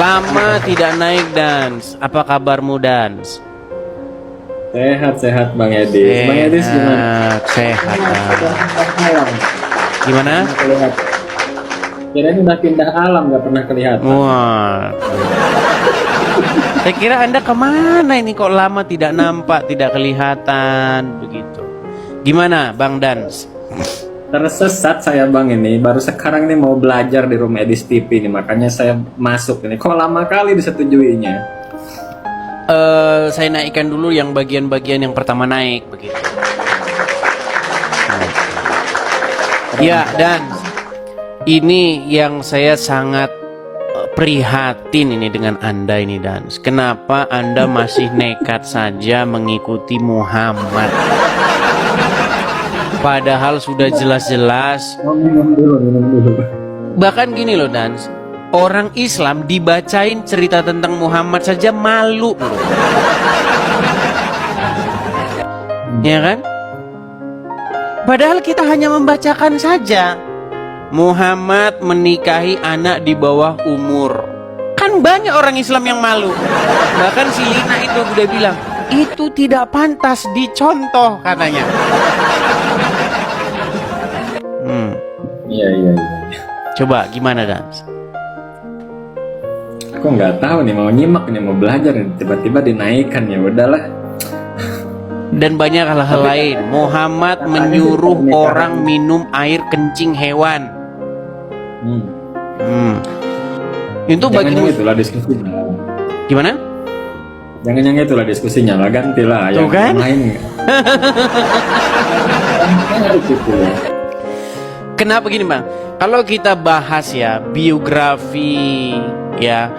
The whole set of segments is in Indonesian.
Lama tidak naik Dans. Apa kabarmu Dans? Sehat-sehat Bang Edis. Bang Edis gimana? Sehat. Alam. Gimana? Pernah kelihatan. Kirain udah pindah alam, nggak pernah kelihatan. Wah. Saya kira Anda kemana ini kok lama tidak nampak, tidak kelihatan begitu. Gimana Bang Dans? Tersesat saya Bang ini. Baru sekarang nih mau belajar di Room Edis TV nih. Makanya saya masuk ini. Kok lama kali disetujuinya? Saya naikkan dulu yang bagian-bagian yang pertama naik begitu. Ya, dan ini yang saya sangat prihatin ini dengan Anda ini Dan. Kenapa Anda masih nekat saja mengikuti Muhammad? Padahal sudah jelas-jelas. Minum dulu. Bahkan gini loh Dan, orang Islam dibacain cerita tentang Muhammad saja malu loh. Ya kan? Padahal kita hanya membacakan saja Muhammad menikahi anak di bawah umur. Kan banyak orang Islam yang malu. Bahkan si Lina itu udah bilang, itu tidak pantas dicontoh katanya. Iya. Coba gimana Dan? Aku nggak tahu nih, mau nyimak nih, mau belajar nih, tiba-tiba dinaikkan, ya udahlah. Dan banyak hal-hal lain. Muhammad menyuruh orang minum air kencing hewan. Itu bagi Jangan itulah diskusinya. gimana? Jangan yang itulah diskusinya lah, gantilah Tuh yang kan? lain. Harus gitu ya. Kenapa gini Bang? Kalau kita bahas ya biografi ya,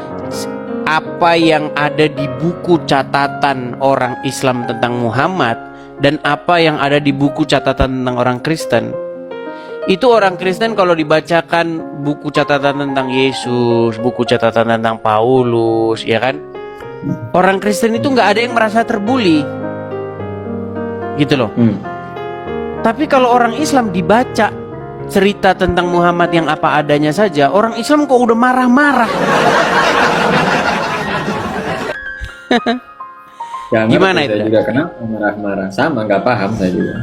apa yang ada di buku catatan orang Islam tentang Muhammad dan apa yang ada di buku catatan tentang orang Kristen, itu orang Kristen kalau dibacakan buku catatan tentang Yesus, buku catatan tentang Paulus, ya kan, orang Kristen itu nggak ada yang merasa terbuli gitu loh. Tapi kalau orang Islam dibaca cerita tentang Muhammad yang apa adanya saja, orang Islam kok udah marah-marah. Ya, Gimana saya itu? juga kenapa marah-marah, sama nggak paham saya juga.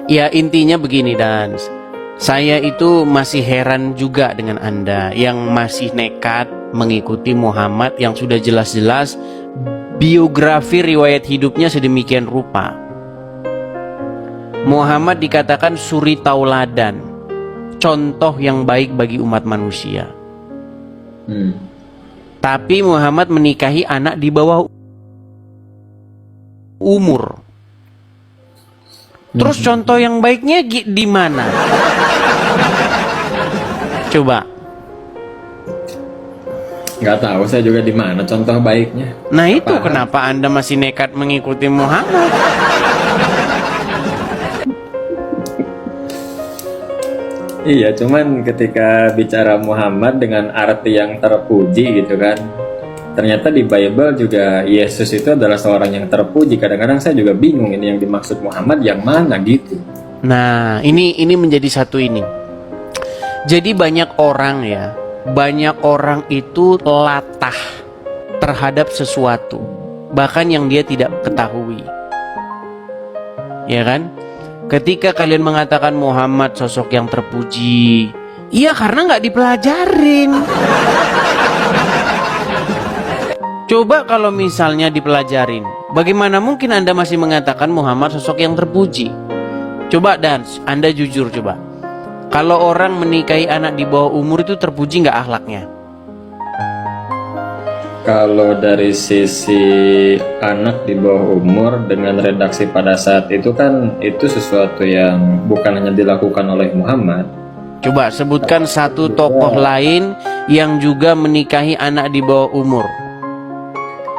Ya intinya begini Dan, saya itu masih heran juga dengan Anda yang masih nekat mengikuti Muhammad yang sudah jelas-jelas biografi riwayat hidupnya sedemikian rupa. Muhammad dikatakan suri tauladan, contoh yang baik bagi umat manusia. Tapi Muhammad menikahi anak di bawah umur. Terus contoh yang baiknya di mana? Coba. Nggak tahu saya juga di mana contoh baiknya. Nah itu Paham. kenapa Anda masih nekat mengikuti Muhammad? Iya, cuman ketika bicara Muhammad dengan arti yang terpuji gitu kan, ternyata di Bible juga Yesus itu adalah seorang yang terpuji. Kadang-kadang saya juga bingung ini yang dimaksud Muhammad yang mana gitu. Nah ini menjadi satu ini. Jadi banyak orang itu latah terhadap sesuatu, bahkan yang dia tidak ketahui. Ya kan? Ketika kalian mengatakan Muhammad sosok yang terpuji, iya karena nggak dipelajarin. Coba kalau misalnya dipelajarin, bagaimana mungkin Anda masih mengatakan Muhammad sosok yang terpuji? Coba Dan, Anda jujur coba. Kalau orang menikahi anak di bawah umur itu terpuji nggak akhlaknya? Kalau dari sisi anak di bawah umur dengan redaksi pada saat itu kan itu sesuatu yang bukan hanya dilakukan oleh Muhammad. Coba sebutkan satu tokoh lain yang juga menikahi anak di bawah umur.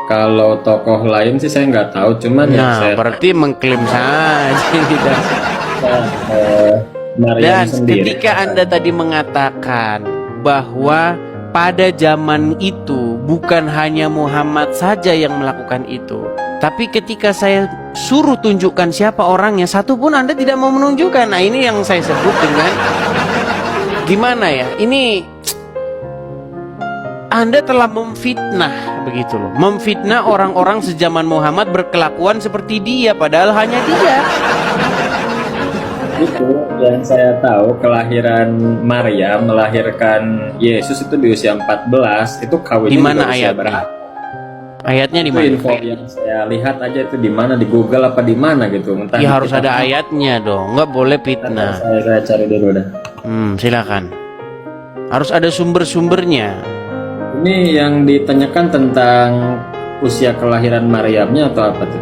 Kalau tokoh lain sih saya nggak tahu, cuman yang Nah, saya berarti mengklaim saja tidak. Maryam Dan sendiri. ketika Anda tadi mengatakan bahwa pada zaman itu bukan hanya Muhammad saja yang melakukan itu, tapi ketika saya suruh tunjukkan siapa orangnya, satu pun Anda tidak mau menunjukkan. Nah ini yang saya sebut dengan gimana ya, ini Anda telah memfitnah begitu loh. Memfitnah orang-orang sezaman Muhammad berkelakuan seperti dia, padahal hanya dia. Itu yang saya tahu, kelahiran Maria melahirkan Yesus itu di usia 14, itu kawinnya Di mana juga usia ayatnya? berapa? Ayatnya di Itu mana? info yang saya lihat aja itu di mana, di Google apa di mana gitu. Entah Ya di harus kitab ada apa. ayatnya dong, nggak boleh Ntar fitnah. saya cari dulu dah. Silakan. Harus ada sumber-sumbernya. Ini yang ditanyakan tentang usia kelahiran Maryamnya atau apa tuh?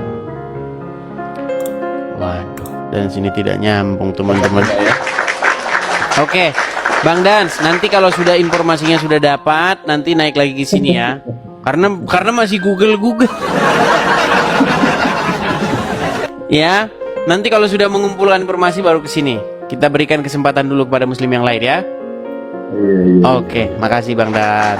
Waduh, dan sini tidak nyambung teman-teman. Enggak ya? Oke, Bang Dans, nanti kalau sudah informasinya sudah dapat, nanti naik lagi ke sini ya. Karena masih Google. Ya, nanti kalau sudah mengumpulkan informasi baru ke sini. Kita berikan kesempatan dulu kepada muslim yang lain ya. Iya. Oke, makasih Bang Dan.